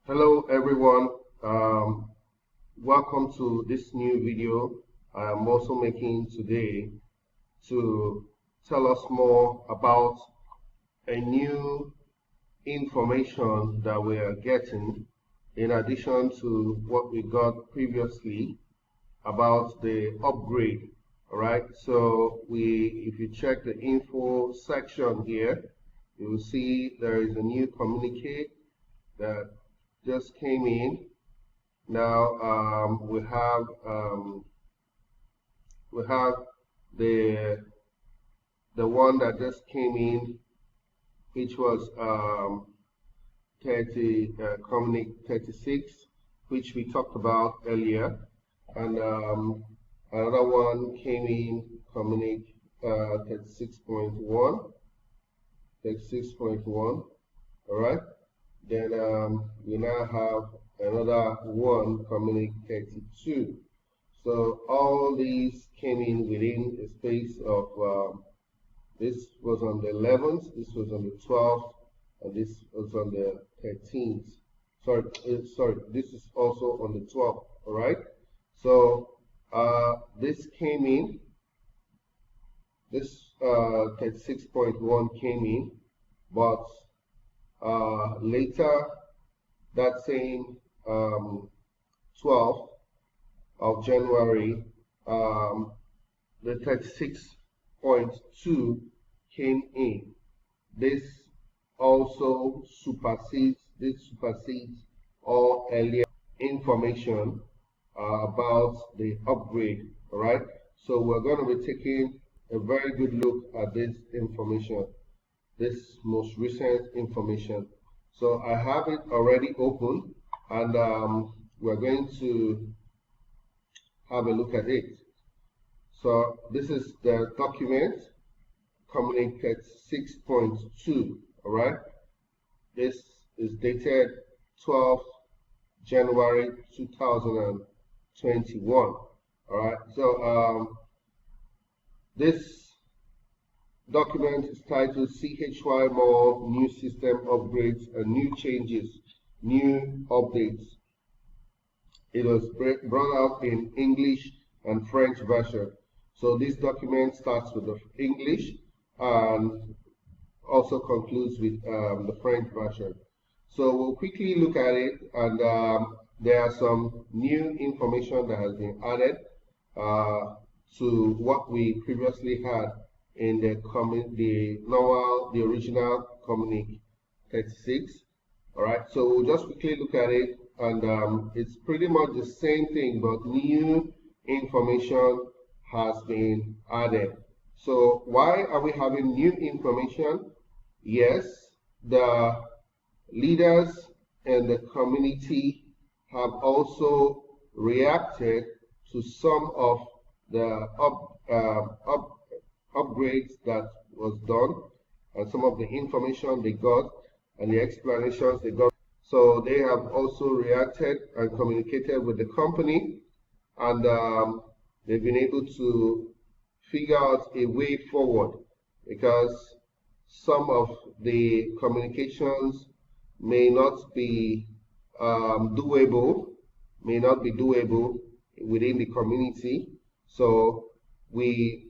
Hello everyone, welcome to this new video I am also making today to tell us more about a new information that we are getting in addition to what we got previously about the upgrade. Alright, so if you check the info section here, you will see there is a new communique that just came in. Now we have the one that just came in, which was Communique 36, which we talked about earlier, and another one came in, Communique 36.1. 36.1. All right. Then we now have another one, Communique 32. So all these came in within a space of, this was on the 11th, this was on the 12th, and this was on the 13th. Sorry, this is also on the 12th, all right? So this came in, this 36.1 came in, but later that same 12th of January, the 36.2 came in. This also supersedes all earlier information about the upgrade. All right, so we're going to be taking a very good look at this information, this most recent information. So I have it already open, and we're going to have a look at it. So this is the document, Communique 36.2. all right, this is dated 12th January 2021. all right, so this document is titled CHY More New System Upgrades and New Changes, New Updates. It was brought out in English and French version. So this document starts with the English and also concludes with the French version. So we'll quickly look at it, and there are some new information that has been added to what we previously had in the original Communique 36. All right, so we'll just quickly look at it, and it's pretty much the same thing, but new information has been added. So why are we having new information? Yes, the leaders in the community have also reacted to some of the upgrades that was done, and some of the information they got and the explanations they got. So they have also reacted and communicated with the company, and they've been able to figure out a way forward, because some of the communications may not be doable within the community. So we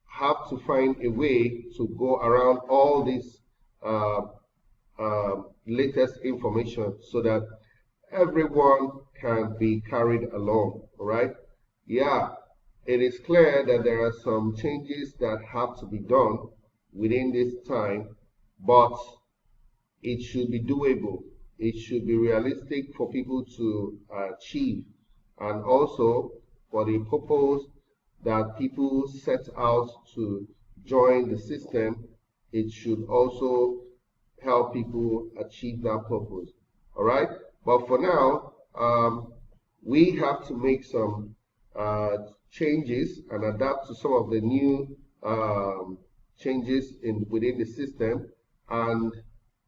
have to find a way to go around all this latest information so that everyone can be carried along. All right, yeah, it is clear that there are some changes that have to be done within this time, but it should be doable. It should be realistic for people to achieve, and also for the purpose that people set out to join the system, it should also help people achieve that purpose. All right, but for now, we have to make some changes and adapt to some of the new changes within the system, and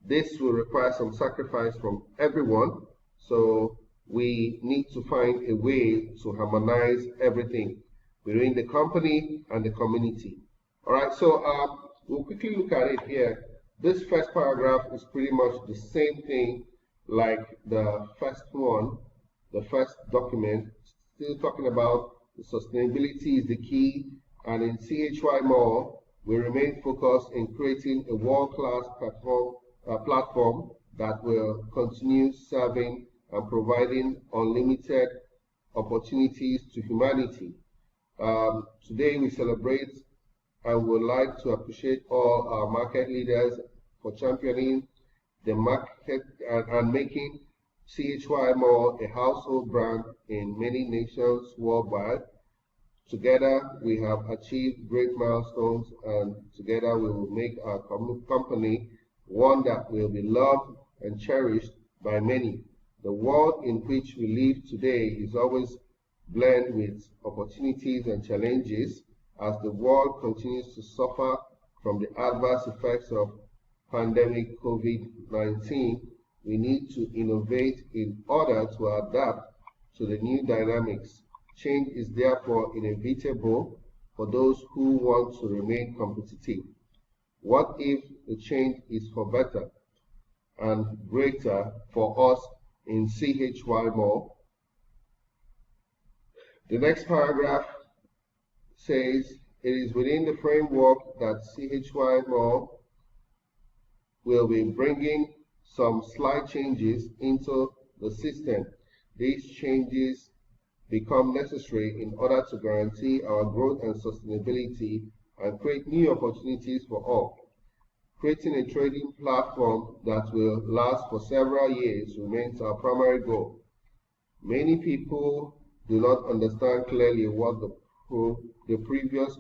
this will require some sacrifice from everyone. So we need to find a way to harmonize everything between the company and the community. All right, so we'll quickly look at it here. This first paragraph is pretty much the same thing like the first one, the first document, still talking about the sustainability is the key, and in CHY more, we remain focused in creating a world-class platform that will continue serving and providing unlimited opportunities to humanity. Today we celebrate and would like to appreciate all our market leaders for championing the market and making CHY more a household brand in many nations worldwide. Together we have achieved great milestones, and together we will make our company one that will be loved and cherished by many. The world in which we live today is always blend with opportunities and challenges as the world continues to suffer from the adverse effects of pandemic COVID-19. We need to innovate in order to adapt to the new dynamics. Change is therefore inevitable for those who want to remain competitive. What if the change is for better and greater for us in CHY more? The next paragraph says, it is within the framework that CHY more will be bringing some slight changes into the system. These changes become necessary in order to guarantee our growth and sustainability and create new opportunities for all. Creating a trading platform that will last for several years remains our primary goal. Many people do not understand clearly what the previous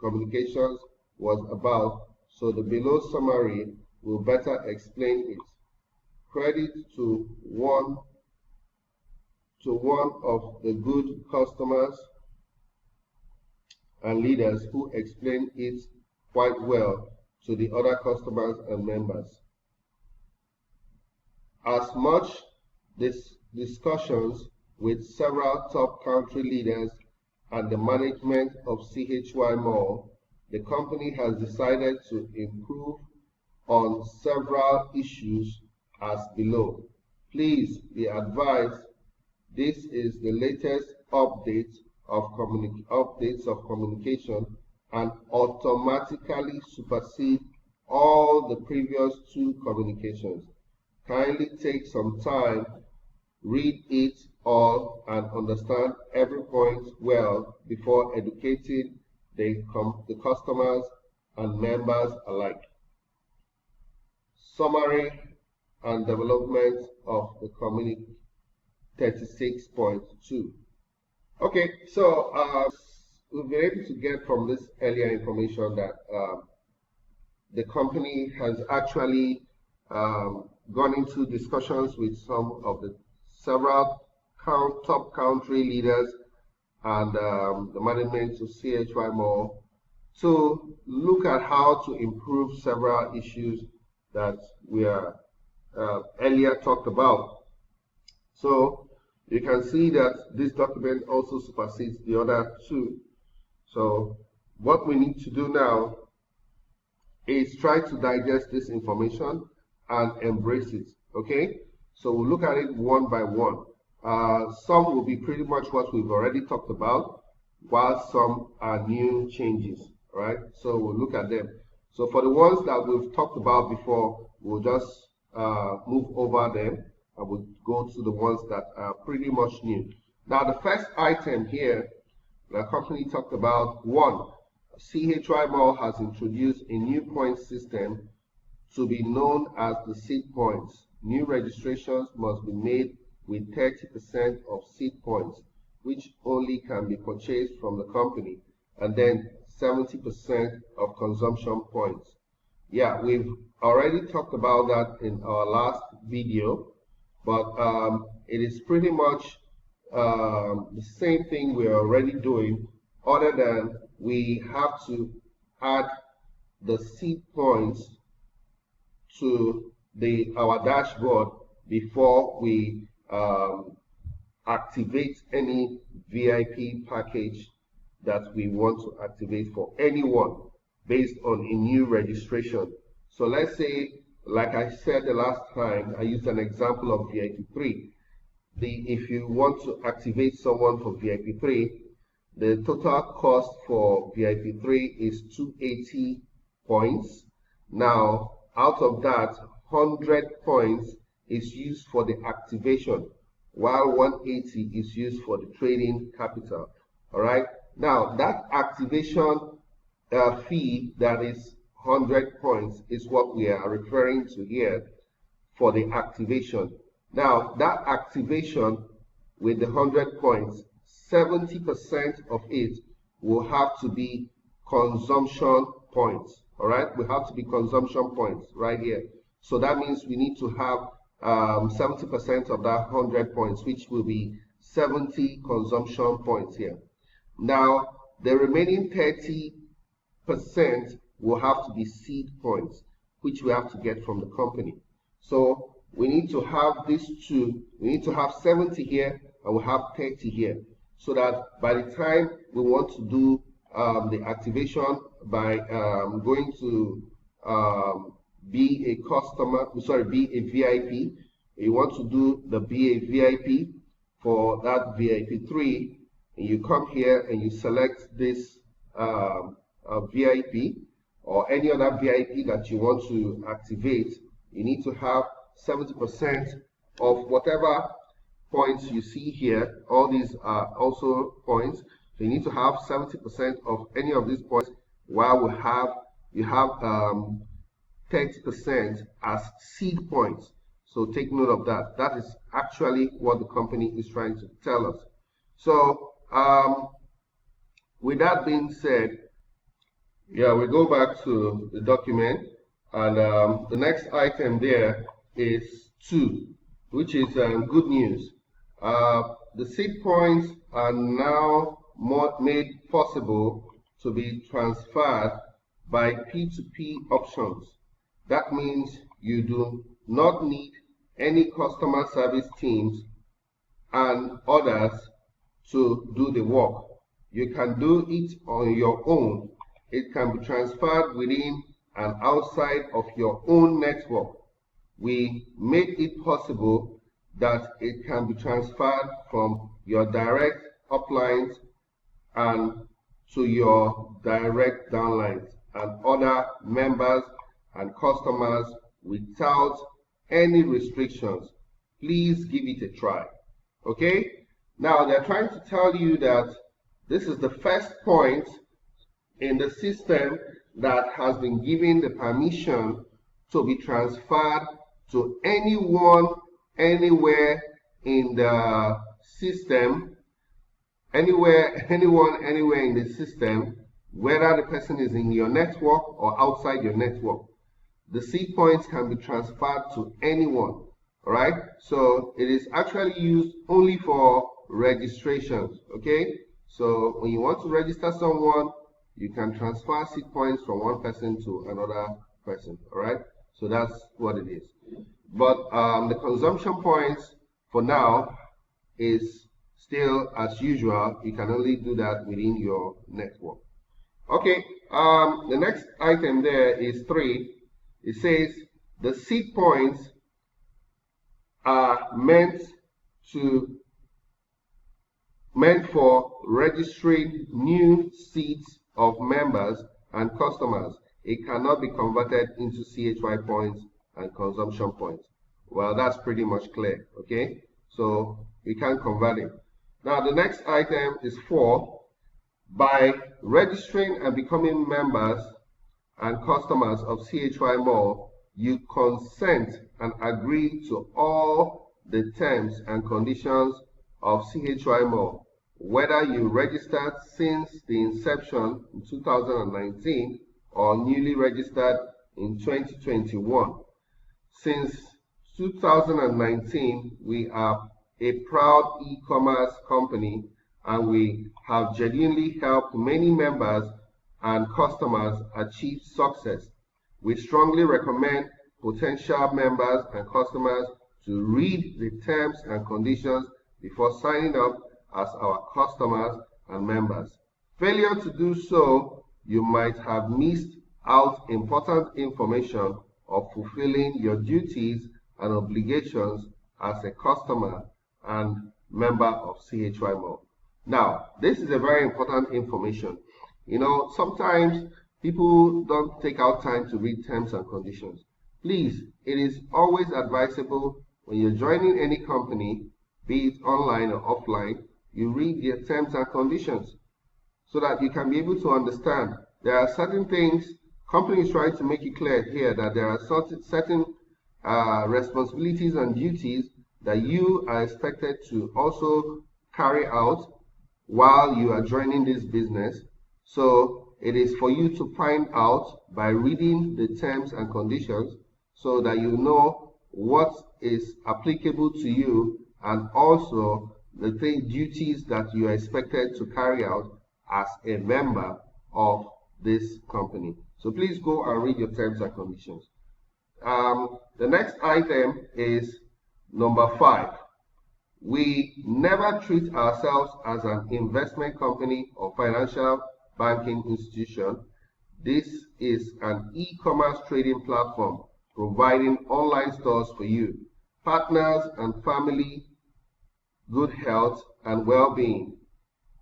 communications was about, so the below summary will better explain it. Credit to one of the good customers and leaders who explained it quite well to the other customers and members. As much discussions with several top country leaders and the management of CHY more, the company has decided to improve on several issues as below. Please be advised, this is the latest update of communication and automatically supersede all the previous two communications. Kindly take some time, read it all, and understand every point well before educating the customers and members alike. Summary and development of the Communique 36.2. Okay, so we've been able to get from this earlier information that the company has actually gone into discussions with some of the several top country leaders and the management of CHY more to look at how to improve several issues that we are earlier talked about. So you can see that this document also supersedes the other two. So what we need to do now is try to digest this information and embrace it. Okay, so we'll look at it one by one. Some will be pretty much what we've already talked about, while some are new changes. All right, so we'll look at them. So for the ones that we've talked about before, we'll just move over them and we'll go to the ones that are pretty much new. Now the first item here, the company talked about, one, CHY more has introduced a new point system to be known as the seed points. New registrations must be made with 30% of seed points, which only can be purchased from the company, and then 70% of consumption points. Yeah, we've already talked about that in our last video, but it is pretty much the same thing we're already doing, other than we have to add the seed points to our dashboard before we activate any VIP package that we want to activate for anyone based on a new registration. So let's say like I said the last time, I used an example of VIP3. If you want to activate someone for VIP3, the total cost for VIP3 is 280 points. Now, out of that, 100 points is used for the activation, while 180 is used for the trading capital. All right. Now, that activation fee that is 100 points is what we are referring to here for the activation. Now, that activation with the 100 points, 70% of it will have to be consumption points. All right, we have to be consumption points right here. So that means we need to have 70% of that 100 points, which will be 70 consumption points here. Now, the remaining 30% will have to be seed points, which we have to get from the company. So we need to have these two. We need to have 70 here and we have 30 here, so that by the time we want to do the activation by going to be a customer, be a VIP, you want to do the be a VIP for that VIP3, and you come here and you select this VIP or any other VIP that you want to activate. You need to have 70% of whatever points you see here. All these are also points. So you need to have 70% of any of these points, while you have 30% as seed points. So take note of that. That is actually what the company is trying to tell us. So with that being said, yeah, we go back to the document, and the next item there is 2, which is good news. The seed points are now made possible to be transferred by P2P options. That means you do not need any customer service teams and others to do the work. You can do it on your own. It can be transferred within and outside of your own network. We made it possible that it can be transferred from your direct uplines and to your direct downlines and other members and customers without any restrictions. Please give it a try. Okay? Now they're trying to tell you that this is the first point in the system that has been given the permission to be transferred to anyone, anywhere in the system, anywhere in the system, whether the person is in your network or outside your network. The seed points can be transferred to anyone. All right, so it is actually used only for registrations. Okay, so when you want to register someone, you can transfer seed points from one person to another person. All right, so that's what it is. But the consumption points for now is still as usual. You can only do that within your network. Okay, the next item there is 3. It says the seed points are meant for registering new seeds of members and customers. It cannot be converted into CHY points and consumption points. Well, that's pretty much clear. Okay, so we can't convert it. Now the next item is 4. By registering and becoming members and customers of CHY Mall, you consent and agree to all the terms and conditions of CHY Mall, whether you registered since the inception in 2019 or newly registered in 2021. Since 2019, we are a proud e-commerce company, and we have genuinely helped many members and customers achieve success. We strongly recommend potential members and customers to read the terms and conditions before signing up as our customers and members. Failure to do so, you might have missed out important information of fulfilling your duties and obligations as a customer and member of CHY. Now, this is a very important information. Sometimes people don't take out time to read terms and conditions. Please, it is always advisable when you're joining any company, be it online or offline, you read their terms and conditions so that you can be able to understand. There are certain things, companies try to make it clear here that there are certain responsibilities and duties that you are expected to also carry out while you are joining this business. So it is for you to find out by reading the terms and conditions so that you know what is applicable to you and also the duties that you are expected to carry out as a member of this company. So please go and read your terms and conditions. The next item is number 5. We never treat ourselves as an investment company or financial banking institution. This is an e-commerce trading platform providing online stores for you, partners and family, good health and well-being.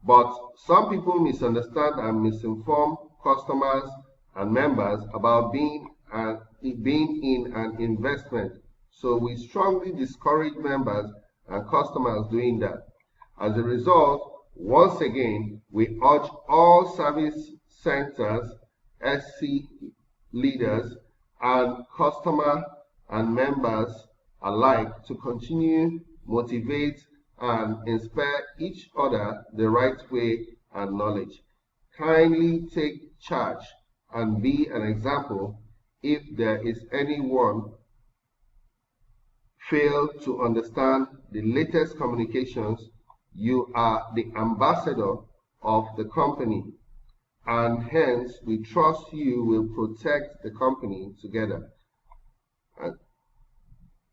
But some people misunderstand and misinform customers and members about being in an investment. So we strongly discourage members and customers doing that. As a result, once again, we urge all service centers, SC leaders, and customer and members alike to continue, motivate, and inspire each other the right way and knowledge. Kindly take charge and be an example. If there is anyone fail to understand the latest communications, you are the ambassador of the company, and hence we trust you will protect the company together.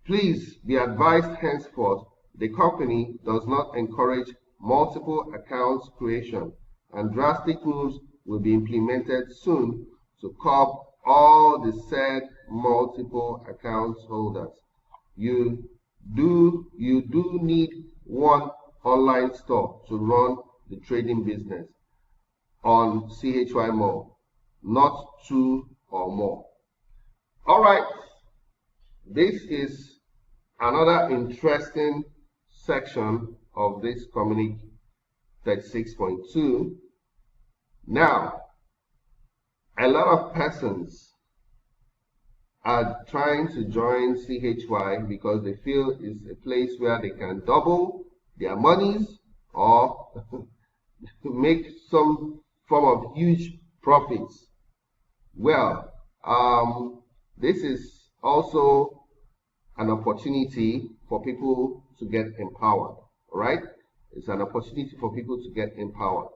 Please be advised henceforth, the company does not encourage multiple accounts creation, and drastic moves will be implemented soon to curb all the said multiple accounts holders. You do need one online store to run the trading business on CHY Mall, not 2 or more. All right, this is another interesting section of this Communique 36.2. Now, a lot of persons are trying to join CHY because they feel it's a place where they can double their monies or make some form of huge profits. Well, this is also an opportunity for people to get empowered, right? It's an opportunity for people to get empowered.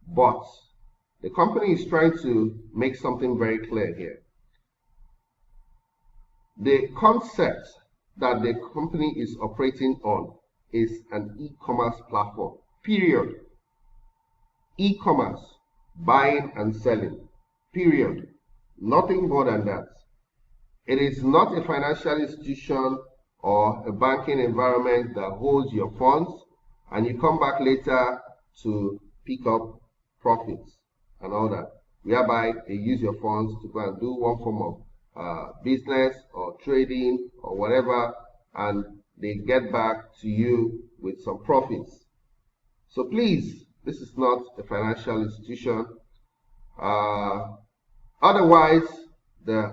But the company is trying to make something very clear here. The concept that the company is operating on is an e-commerce platform, period. E-commerce, buying and selling, period. Nothing more than that. It is not a financial institution or a banking environment that holds your funds and you come back later to pick up profits and all that, whereby they use your funds to go and do one form of business or trading or whatever, and they get back to you with some profits. So please, this is not a financial institution. Otherwise, this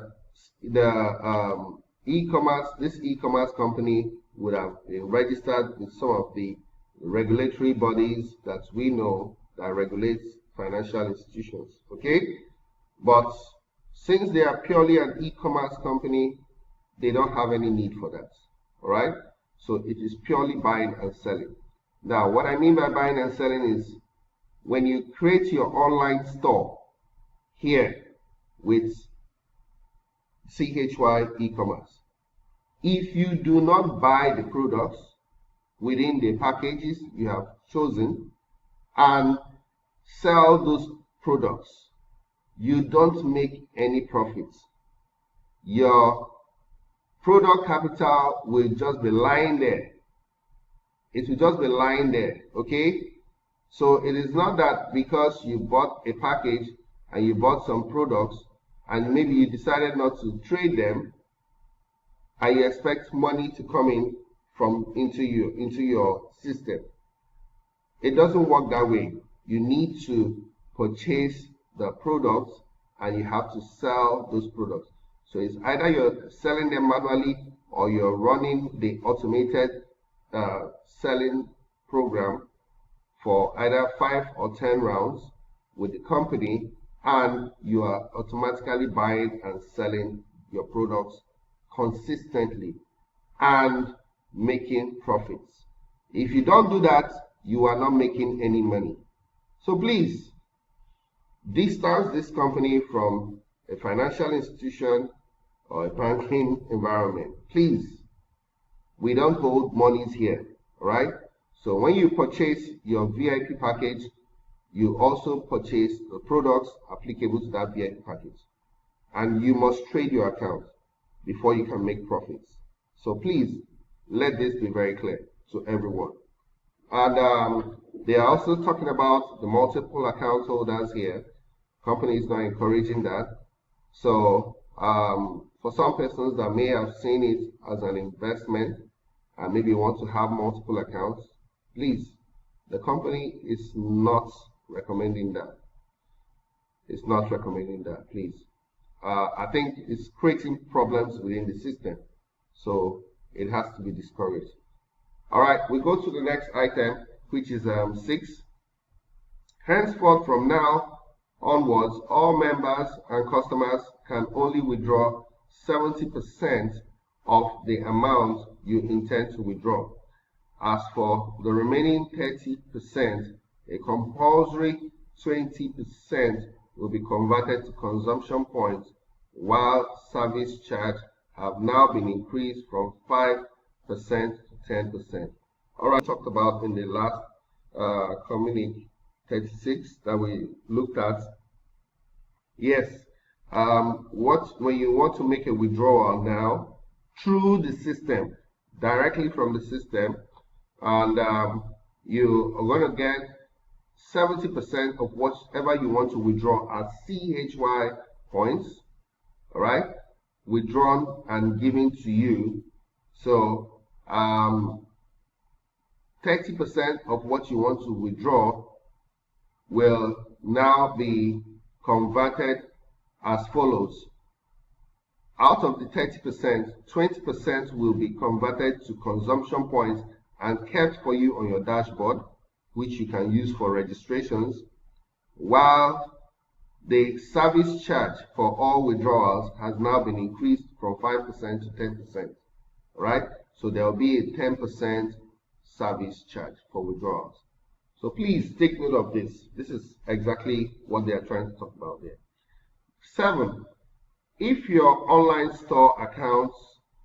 e-commerce company would have been registered with some of the regulatory bodies that we know that regulates financial institutions. Okay, but since they are purely an e-commerce company, they don't have any need for that. All right, so it is purely buying and selling. Now, what I mean by buying and selling is when you create your online store here with CHY e-commerce, if you do not buy the products within the packages you have chosen and sell those products, you don't make any profits. Your product capital will just be lying there. It will just be lying there, okay? So it is not that because you bought a package and you bought some products and maybe you decided not to trade them and you expect money to come in into your system. It doesn't work that way. You need to purchase the products and you have to sell those products. So it's either you're selling them manually or you're running the automated selling program for either 5 or 10 rounds with the company, and you are automatically buying and selling your products consistently and making profits. If you don't do that, you are not making any money. So please distance this company from a financial institution or a banking environment. Please, we don't hold monies here, all right? So when you purchase your VIP package, you also purchase the products applicable to that VIP package. And you must trade your account before you can make profits. So please, let this be very clear to everyone. And they are also talking about the multiple account holders here. Company is not encouraging that. So for some persons that may have seen it as an investment and maybe want to have multiple accounts, please, the company is not recommending that. It's not recommending that, please. I think it's creating problems within the system, so it has to be discouraged. All right, we go to the next item, which is 6. Henceforth, from now onwards, all members and customers can only withdraw 70% of the amount you intend to withdraw. As for the remaining 30%, a compulsory 20% will be converted to consumption points, while service charge have now been increased from 5% to 10%. All right, talked about in the last Communique 36 that we looked at. Yes, when you want to make a withdrawal now through the system, directly from the system, and you are going to get 70% of whatever you want to withdraw as CHY points, all right, withdrawn and given to you. So 30% of what you want to withdraw will now be converted as follows. Out of the 30%, 20% will be converted to consumption points and kept for you on your dashboard, which you can use for registrations, while the service charge for all withdrawals has now been increased from 5% to 10%. Right? So there will be a 10% service charge for withdrawals. So please take note of this. This is exactly what they are trying to talk about there. 7. If your online store account's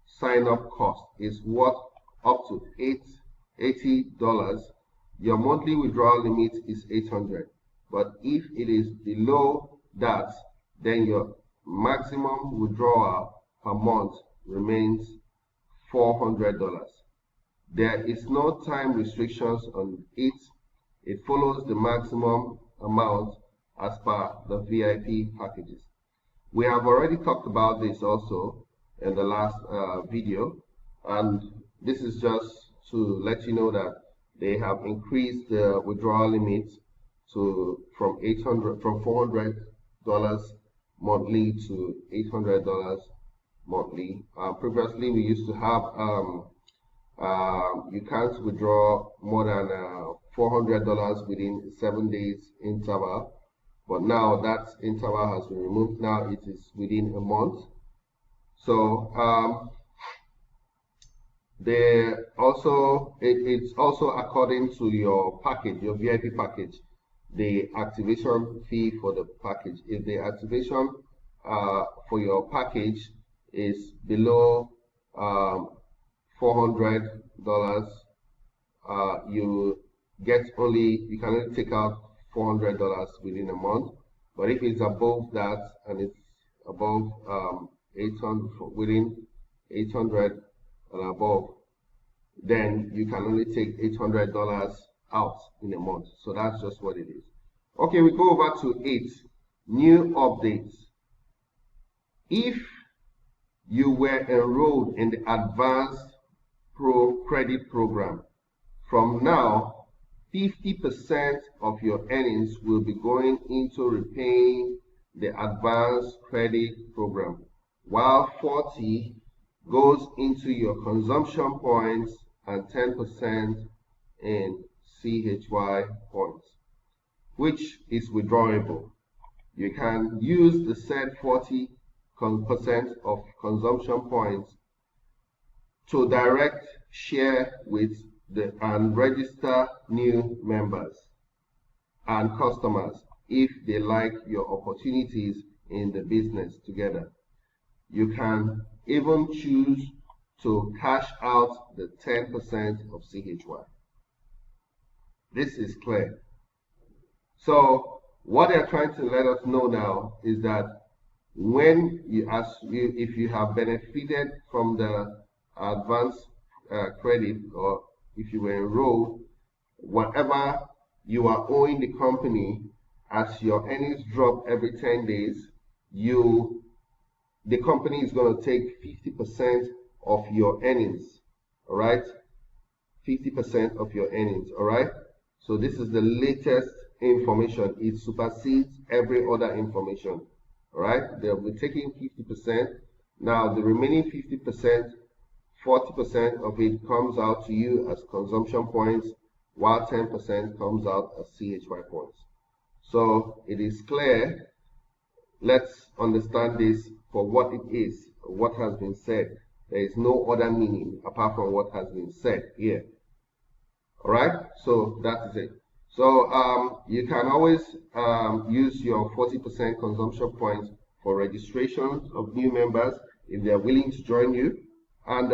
sign-up cost is worth up to $80, your monthly withdrawal limit is $800. But if it is below that, then your maximum withdrawal per month remains $400. There is no time restrictions on it. It follows the maximum amount as per the VIP packages. We have already talked about this also in the last video, and this is just to let you know that they have increased the withdrawal limit from $400 monthly to $800 monthly. Previously, we used to have you can't withdraw more than $400 within 7 days interval, but now that interval has been removed. Now it is within a month. So it's also according to your package, your VIP package, the activation fee for the package. If the activation for your package is below $400, you can only take out $400 within a month. But if it's above that and it's above $800 within 800 and above, then you can only take $800 out in a month. So that's just what it is. Okay, we go over to 8, new updates. If you were enrolled in the Advanced Pro Credit Program, from now, 50% of your earnings will be going into repaying the Advanced Credit Program, while 40% goes into your consumption points and 10% in CHY points, which is withdrawable. You can use the said 40% of consumption points to direct share with and register new members and customers if they like your opportunities in the business together. You can even choose to cash out the 10% of CHY. This is clear. So what they're trying to let us know now is that when if you have benefited from the advanced credit, or if you were enrolled, whatever you are owing the company, as your earnings drop every 10 days, the company is going to take 50% of your earnings, all right? 50% of your earnings, all right? So this is the latest information. It supersedes every other information, all right? They'll be taking 50%. Now, the remaining 50%, 40% of it comes out to you as consumption points, while 10% comes out as CHY points. So it is clear. Let's understand this for what it is, what has been said. There is no other meaning apart from what has been said here. All right, so that is it. So you can always use your 40% consumption points for registration of new members if they are willing to join you, and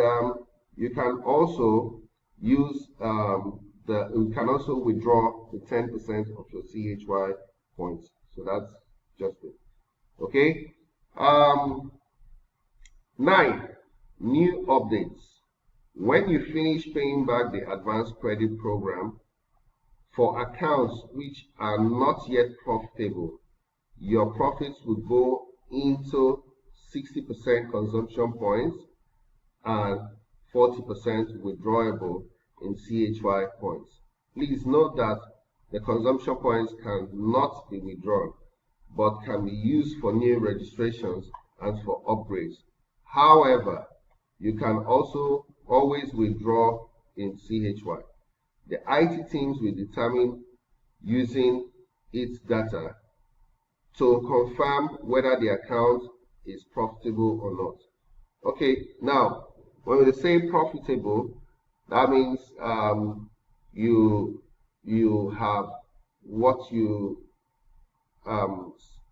you can also use you can also withdraw the 10% of your CHY points. So that's just it. Okay. 9, new updates. When you finish paying back the advanced credit program, for accounts which are not yet profitable, your profits will go into 60% consumption points and 40% withdrawable in CHY points. Please note that the consumption points cannot be withdrawn, but can be used for new registrations and for upgrades. However, you can also always withdraw in CHY. The IT teams will determine using its data to confirm whether the account is profitable or not. Okay, now when we say profitable, that means you have what you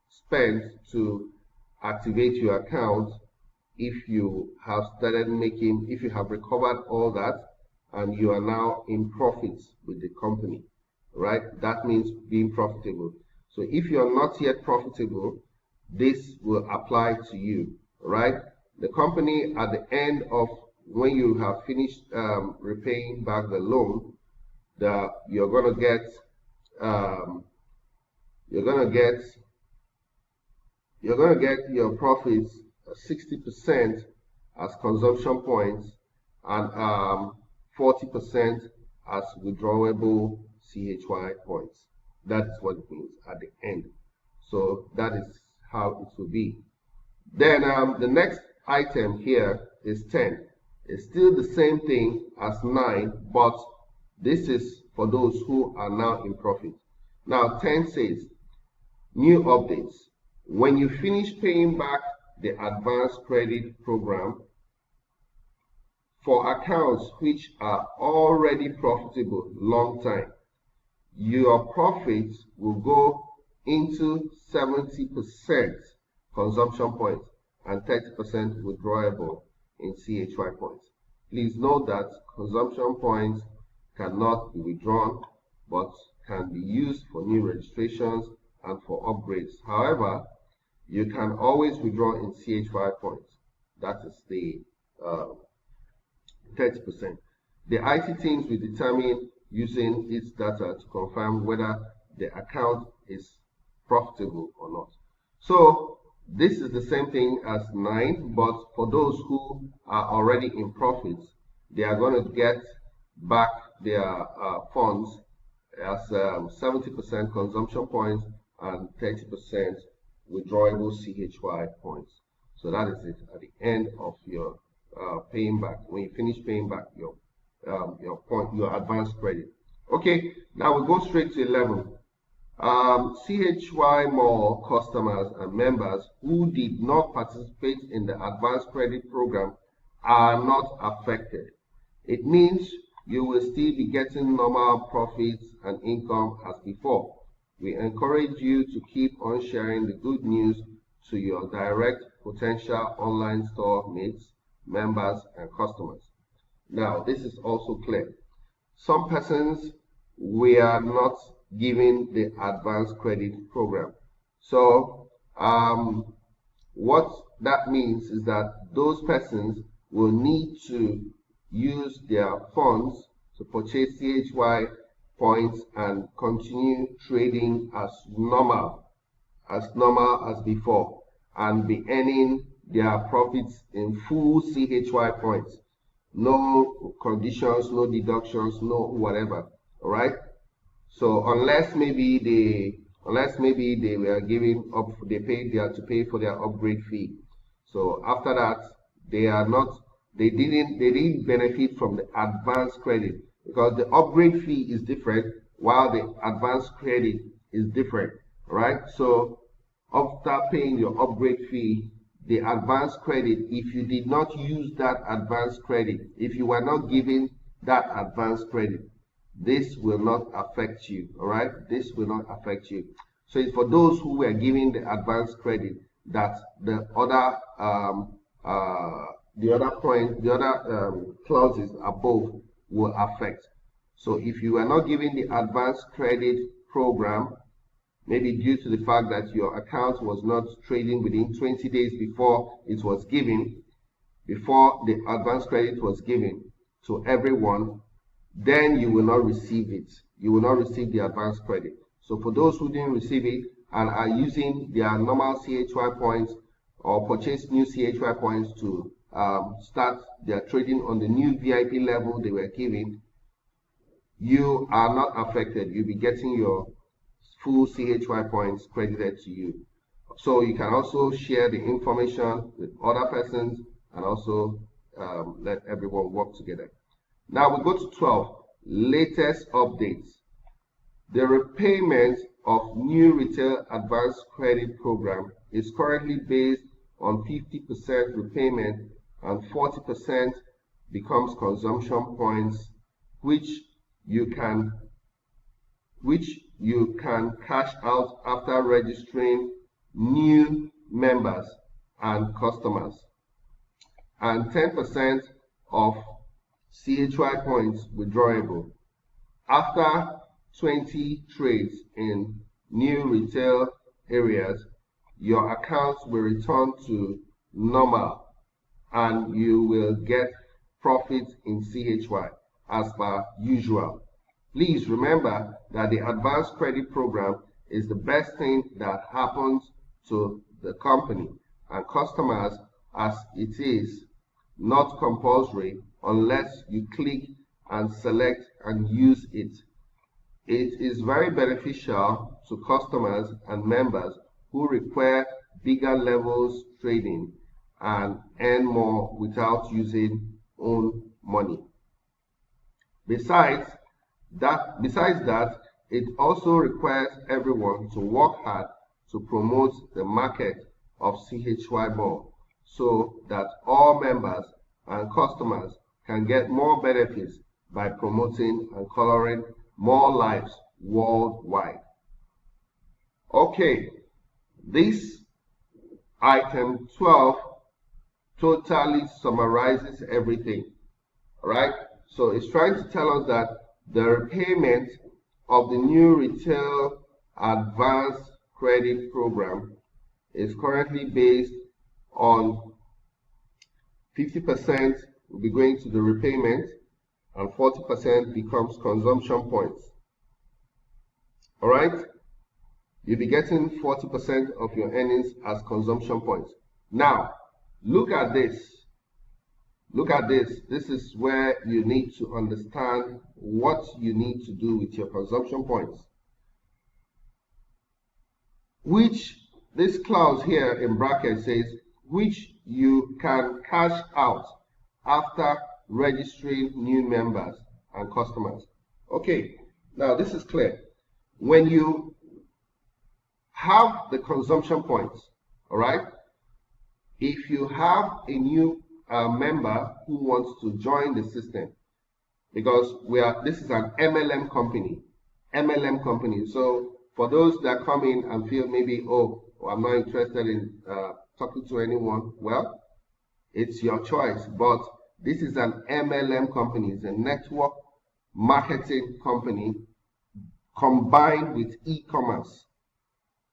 spent to activate your account. If you have if you have recovered all that and you are now in profits with the company, right? That means being profitable. So if you're not yet profitable, this will apply to you, right? The company, at the end of when you have finished repaying back the loan, you're gonna get your profits 60% as consumption points and 40% as withdrawable CHY points. That's what it means at the end. So that is how it will be. Then the next item here is 10. It's still the same thing as 9, but this is for those who are now in profit. Now 10 says, new updates. When you finish paying back the advanced credit program, for accounts which are already profitable long time, your profits will go into 70% consumption points and 30% withdrawable in CHY points. Please note that consumption points cannot be withdrawn, but can be used for new registrations and for upgrades. However, you can always withdraw in CHY points. That is the 30%. The IT teams will determine using its data to confirm whether the account is profitable or not. So this is the same thing as 9, but for those who are already in profits, they are going to get back their funds as 70% consumption points and 30% withdrawable CHY points. So that is it at the end of your paying back. When you finish paying back your advanced credit. Okay, now we go straight to 11. CHY Mall customers and members who did not participate in the advanced credit program are not affected. It means you will still be getting normal profits and income as before. We encourage you to keep on sharing the good news to your direct potential online store mates, members, and customers. Now, this is also clear. Some persons were not given the advanced credit program. So, what that means is that those persons will need to use their funds to purchase CHY points and continue trading as normal as before, and be earning their profits in full CHY points. No conditions, no deductions, no whatever. All right. So unless maybe they were giving up, they had to pay for their upgrade fee. So after that, they didn't benefit from the advanced credit, because the upgrade fee is different while the advanced credit is different. All right. So after paying your upgrade fee, the advanced credit, if you did not use that advanced credit, if you were not given that advanced credit, this will not affect you. All right, this will not affect you. So it's for those who were given the advanced credit that the other clauses above will affect. So if you were not given the advanced credit program, maybe due to the fact that your account was not trading within 20 days before it was given, before the advanced credit was given to everyone, then you will not receive it. You will not receive the advanced credit. So for those who didn't receive it and are using their normal CHY points or purchase new CHY points to start their trading on the new VIP level they were given, you are not affected. You'll be getting your full CHY points credited to you. So you can also share the information with other persons and also let everyone work together. Now we go to 12, latest updates. The repayment of new retail advanced credit program is currently based on 50% repayment and 40% becomes consumption points, which you can cash out after registering new members and customers, and 10% of CHY points withdrawable. After 20 trades in new retail areas, your accounts will return to normal and you will get profit in CHY as per usual. Please remember that the advanced credit program is the best thing that happens to the company and customers, as it is not compulsory unless you click and select and use it. It is very beneficial to customers and members who require bigger levels trading and earn more without using own money. Besides that, it also requires everyone to work hard to promote the market of CHY more, so that all members and customers can get more benefits by promoting and coloring more lives worldwide. Okay, this item 12 totally summarizes everything. All right, so it's trying to tell us that the repayment of the new retail advanced credit program is currently based on 50% will be going to the repayment, and 40% becomes consumption points. All right? You'll be getting 40% of your earnings as consumption points. Now, look at this. Look at this. This is where you need to understand what you need to do with your consumption points. Which, this clause here in bracket says, which you can cash out after registering new members and customers. Okay, now this is clear. When you have the consumption points, all right, if you have a new member who wants to join the system, because this is an MLM company. So for those that come in and feel maybe, oh, I'm not interested in talking to anyone, well, it's your choice. But this is an MLM company. It's a network marketing company combined with e-commerce.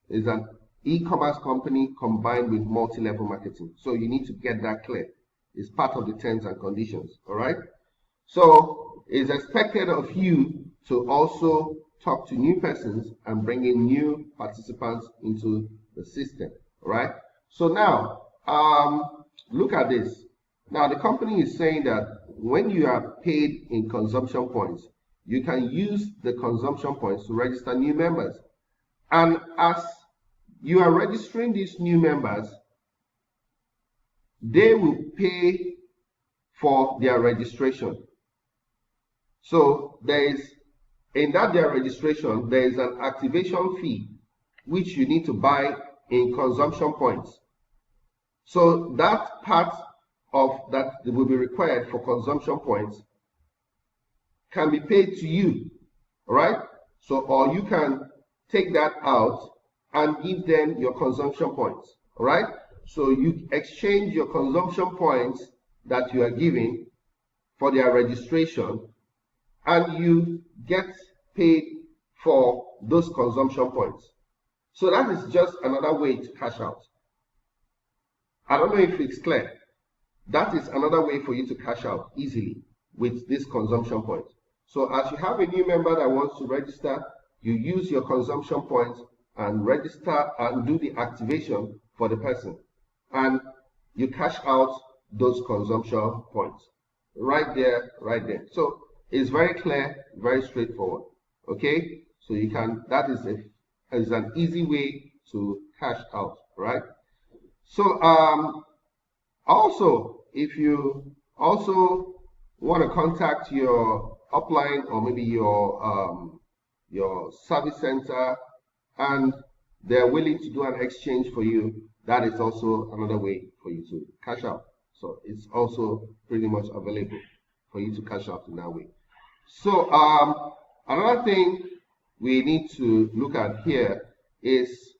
It's an e-commerce company combined with multi-level marketing. So you need to get that clear. It's part of the terms and conditions. All right. So it's expected of you to also talk to new persons and bring in new participants into the system. All right. So now, look at this. Now, the company is saying that when you are paid in consumption points, you can use the consumption points to register new members. And as you are registering these new members, they will pay for their registration. So in their registration, there is an activation fee which you need to buy in consumption points. So that part of that will be required for consumption points can be paid to you, all right? So, or you can take that out and give them your consumption points, all right? So you exchange your consumption points that you are giving for their registration, and you get paid for those consumption points. So that is just another way to cash out. I don't know if it's clear. That is another way for you to cash out easily with this consumption point. So as you have a new member that wants to register, you use your consumption points and register and do the activation for the person. And you cash out those consumption points. Right there, right there. So it's very clear, very straightforward. Okay? So you can, that is an easy way to cash out, right? So also, if you also want to contact your upline or maybe your service center and they're willing to do an exchange for you, that is also another way for you to cash out. So it's also pretty much available for you to cash out in that way. So another thing we need to look at here is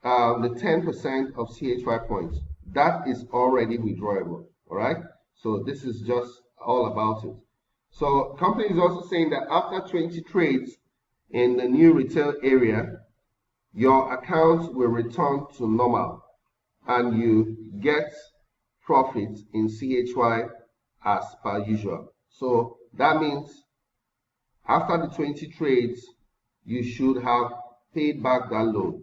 the 10% of CHY points. That is already withdrawable, all right? So this is just all about it. So company is also saying that after 20 trades in the new retail area, your account will return to normal and you get profits in CHY as per usual. So that means after the 20 trades, you should have paid back that loan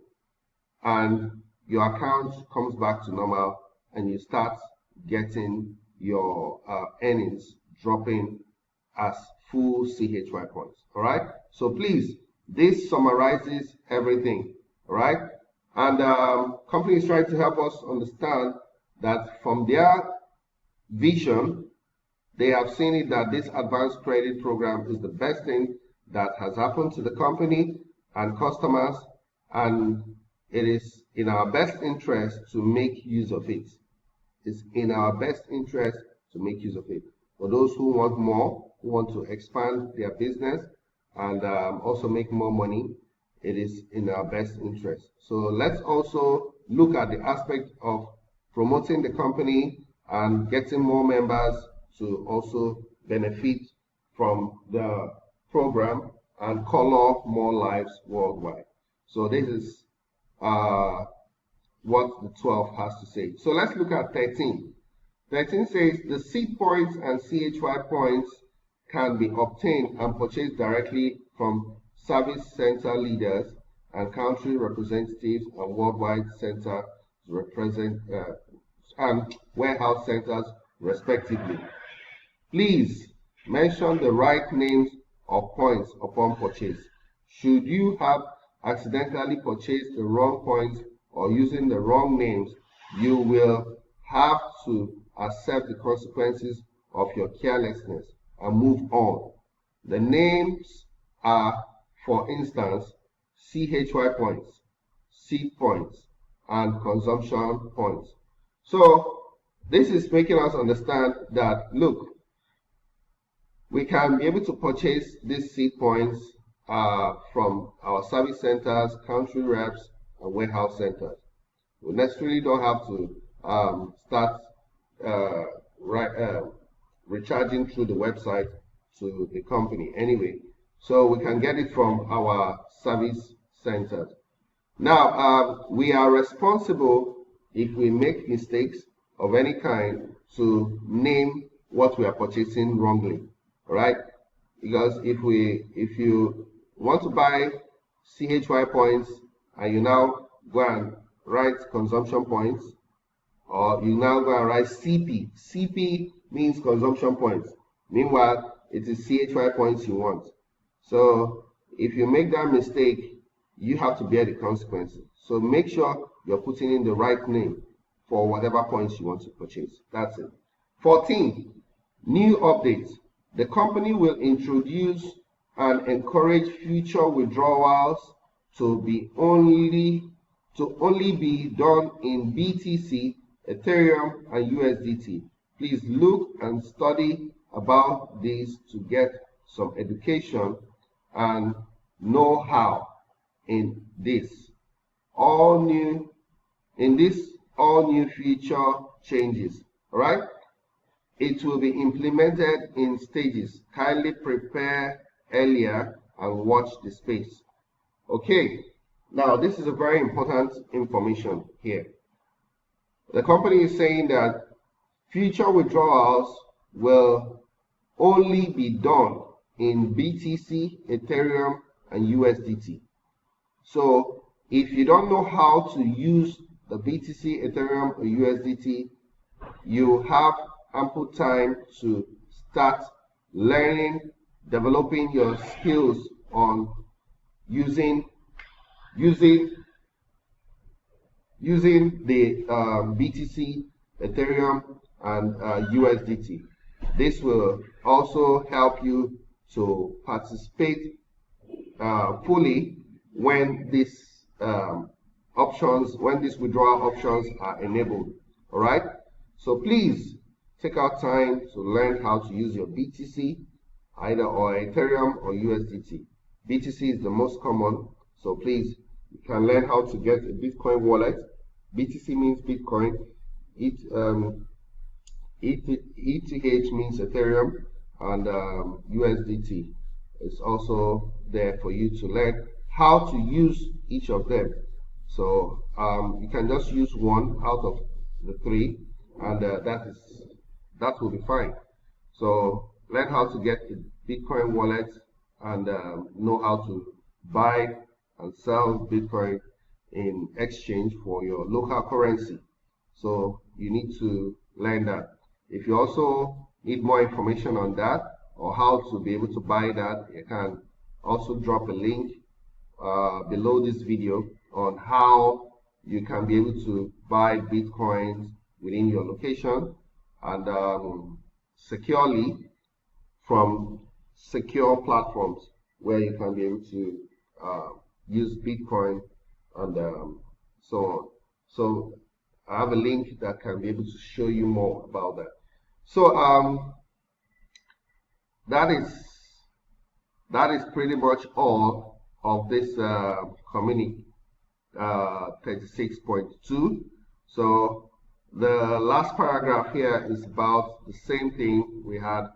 and your account comes back to normal and you start getting your earnings dropping as full CHY points. All right. So please, this summarizes everything. All right. And company is trying to help us understand that from their vision, they have seen it that this advanced credit program is the best thing that has happened to the company and customers, and it is in our best interest to make use of it. It's in our best interest to make use of it. For those who want more, who want to expand their business and also make more money, it is in our best interest. So let's also look at the aspect of promoting the company and getting more members to also benefit from the program and color more lives worldwide. So this is what the 12 has to say. So let's look at 13. 13 says the seed points and CHY points can be obtained and purchased directly from service center leaders and country representatives and worldwide center and warehouse centers respectively. Please mention the right names of points upon purchase. Should you have accidentally purchased the wrong points or using the wrong names, you will have to accept the consequences of your carelessness and move on. The names are, for instance, CHY points, seed points, and consumption points. So this is making us understand that, look, we can be able to purchase these seed points from our service centers, country reps, and warehouse centers. We necessarily don't have to start recharging through the website to the company anyway. So we can get it from our service centers. Now, we are responsible if we make mistakes of any kind to name what we are purchasing wrongly. All right? Because if you want to buy CHY points and you now go and write consumption points, or you now go and write CP. CP means consumption points. Meanwhile, it is CHY points you want. So if you make that mistake, you have to bear the consequences. So make sure you're putting in the right name for whatever points you want to purchase. That's it. 14, new updates. The company will introduce and encourage future withdrawals to only be done in BTC, Ethereum, and USDT. Please look and study about this to get some education and know-how in this all new future changes. All right, it will be implemented in stages. Kindly prepare earlier and watch the space. Okay, now this is a very important information here. The company is saying that future withdrawals will only be done in BTC, Ethereum, and USDT. So if you don't know how to use the BTC, Ethereum, or USDT, you have ample time to start learning, developing your skills on using the BTC, Ethereum, and USDT. This will also help you to participate fully when these withdrawal options are enabled. All right. So please take out time to learn how to use your BTC, either or Ethereum or USDT. BTC is the most common, so please, you can learn how to get a Bitcoin wallet. BTC means Bitcoin. ETH means Ethereum, and USDT is also there for you to learn how to use each of them. So you can just use one out of the three, and that will be fine. So learn how to get a Bitcoin wallet and know how to buy and sell Bitcoin in exchange for your local currency. So you need to learn that. If you also need more information on that or how to be able to buy that, you can also drop a link below this video on how you can be able to buy Bitcoins within your location and securely from secure platforms where you can be able to use Bitcoin and so on. So I have a link that can be able to show you more about that. So that is pretty much all of this Communique 36.2. So the last paragraph here is about the same thing we had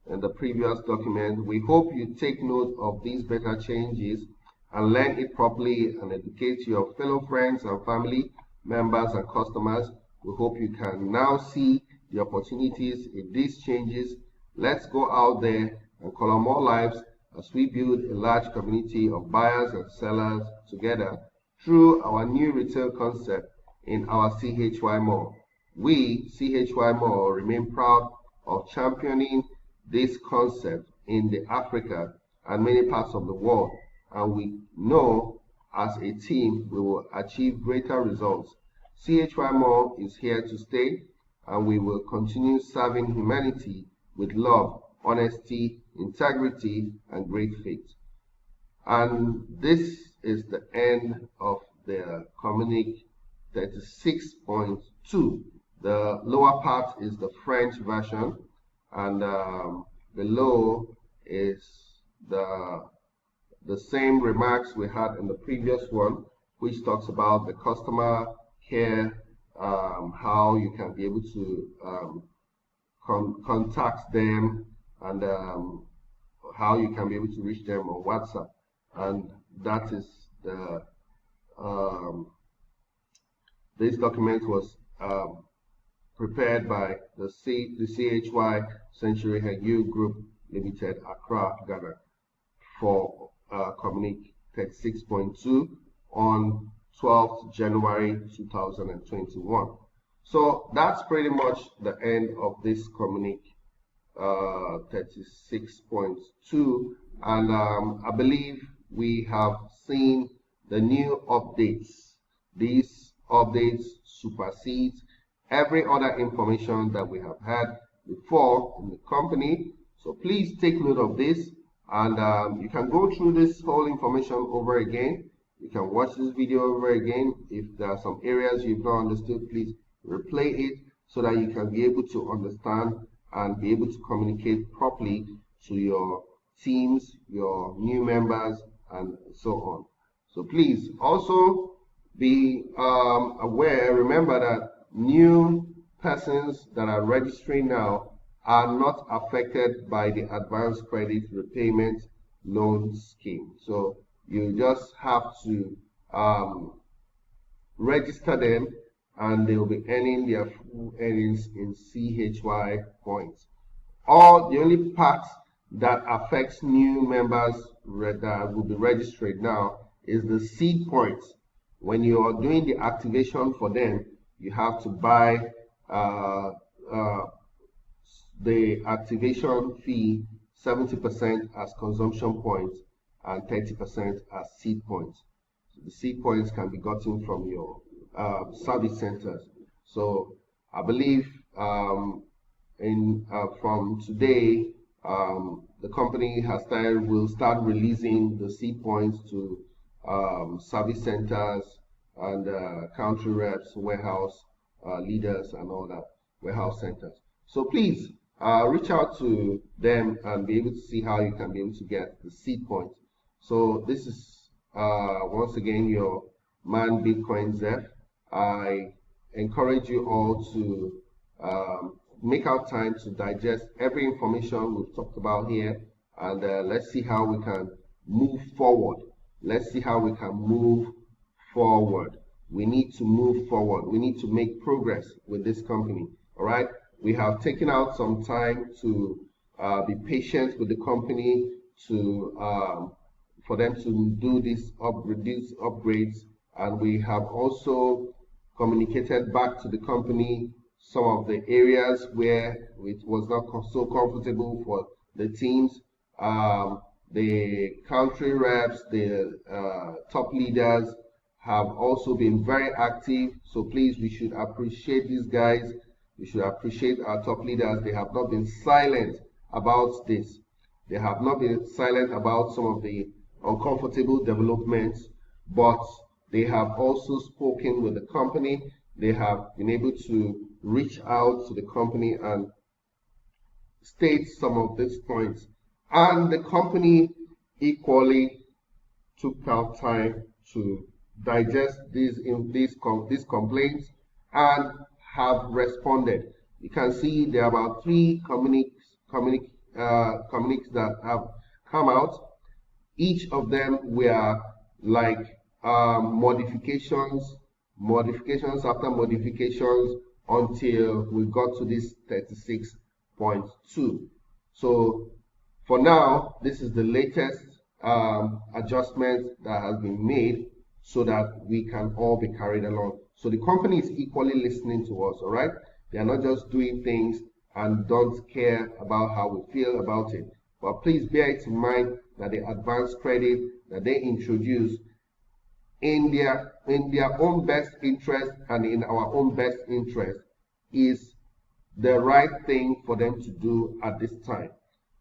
in the previous document. We hope you take note of these better changes and learn it properly and educate your fellow friends and family members and customers. We hope you can now see the opportunities in these changes. Let's go out there and color more lives as we build a large community of buyers and sellers together through our new retail concept in our CHY Mall. We, CHY Mall, remain proud of championing this concept in the Africa and many parts of the world, and we know as a team we will achieve greater results. CHY Mall is here to stay, and we will continue serving humanity with love, honesty, integrity, and great faith. And this is the end of the Communique 36.2. The lower part is the French version, and below is the same remarks we had in the previous one, which talks about the customer care, how you can be able to contact them, and how you can be able to reach them on WhatsApp. And that is the this document was prepared by the CHY Century HENG Group Limited, Accra, Ghana, for Communique 36.2 on 12th January 2021. So that's pretty much the end of this Communique 36.2, and I believe we have seen the new updates. These updates supersede every other information that we have had before in the company. So please take note of this, and you can go through this whole information over again. You can watch this video over again. If there are some areas you've not understood, please replay it so that you can be able to understand and be able to communicate properly to your teams, your new members, and so on. So please also be aware, remember that new persons that are registering now are not affected by the advanced credit repayment loan scheme. So you just have to register them, and they will be earning their full earnings in CHY points. The only part that affects new members that will be registered now is the seed points. When you are doing the activation for them, you have to buy the activation fee 70% as consumption points and 30% as seed points. So the seed points can be gotten from your service centers. So I believe from today, the company will start releasing the seed points to service centers and country reps, warehouse leaders, and all that, warehouse centers. So please reach out to them and be able to see how you can be able to get the seed points. So this is once again your man Bitcoin Zeph. I encourage you all to make out time to digest every information we've talked about here, and let's see how we can move forward. Let's see how we can move forward. We need to move forward. We need to make progress with this company. All right. We have taken out some time to be patient with the company for them to do these upgrades, and we have also communicated back to the company some of the areas where it was not so comfortable for the teams. The country reps, the top leaders have also been very active. So please, we should appreciate these guys. We should appreciate our top leaders. They have not been silent about this. They have not been silent about some of the uncomfortable developments, but they have also spoken with the company. They have been able to reach out to the company and state some of these points. And the company equally took out time to digest these complaints and have responded. You can see there are about 3 communiques that have come out. Each of them were like modifications after modifications until we got to this 36.2. So for now, this is the latest adjustment that has been made so that we can all be carried along. So the company is equally listening to us, all right? They are not just doing things and don't care about how we feel about it. But please bear it in mind that the advanced credit that they introduce in their own best interest and in our own best interest is the right thing for them to do at this time.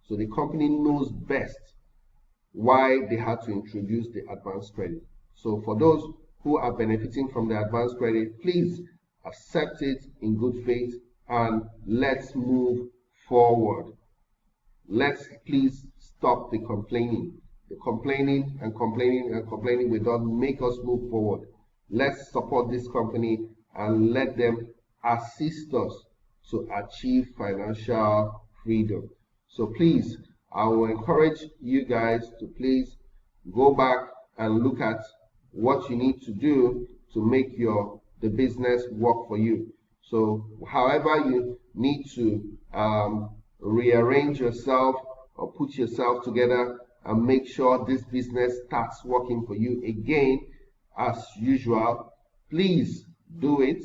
So the company knows best why they had to introduce the advanced credit. So for those who are benefiting from the advanced credit, please accept it in good faith and let's move forward. Let's please stop the complaining. The complaining and complaining and complaining will not make us move forward. Let's support this company and let them assist us to achieve financial freedom. So please, I will encourage you guys to please go back and look at what you need to do to make the business work for you. So however you need to rearrange yourself or put yourself together and make sure this business starts working for you again as usual, please do it.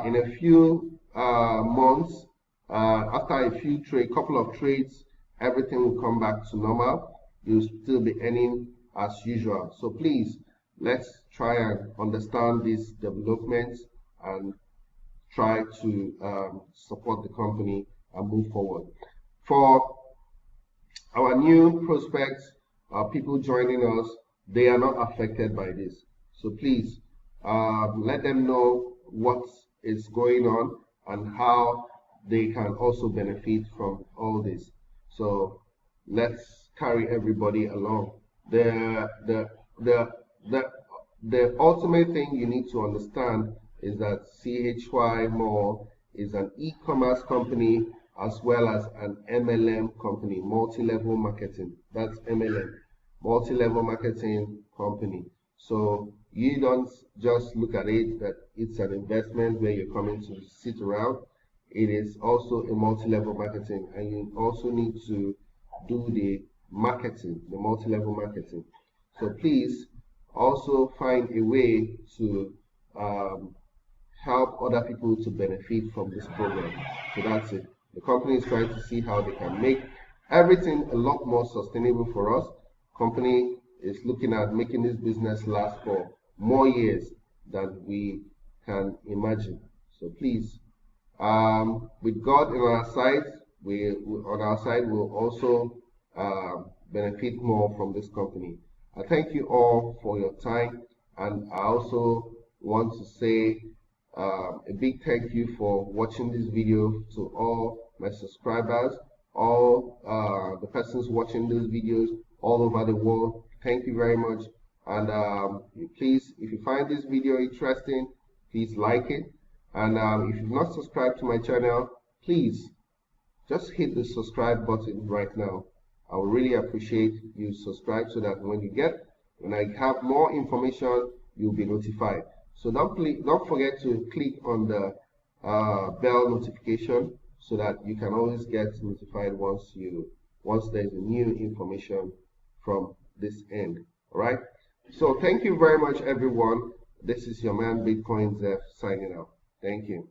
In a few months, after a couple of trades, everything will come back to normal. You'll still be earning as usual. So please, let's try and understand these developments and try to support the company and move forward. For our new prospects, people joining us, they are not affected by this. So please, let them know what is going on and how they can also benefit from all this. So let's carry everybody along. The ultimate thing you need to understand is that CHY More is an e-commerce company as well as an MLM company, multi-level marketing. That's MLM, multi-level marketing company. So you don't just look at it that it's an investment where you're coming to sit around. It is also a multi-level marketing, and you also need to do the marketing, the multi-level marketing. So please also find a way to help other people to benefit from this program. So that's it. The company is trying to see how they can make everything a lot more sustainable for us. Company is looking at making this business last for more years than we can imagine. So please, with God on our side, we'll also benefit more from this company. I thank you all for your time, and I also want to say a big thank you for watching this video to all my subscribers, all the persons watching these videos all over the world. Thank you very much. And please, if you find this video interesting, please like it. And if you've not subscribed to my channel, please just hit the subscribe button right now. I would really appreciate you subscribe so that when I have more information, you'll be notified. So don't forget to click on the bell notification so that you can always get notified once there's a new information from this end. All right. So thank you very much, everyone. This is your man Bitcoin Zeph signing out. Thank you.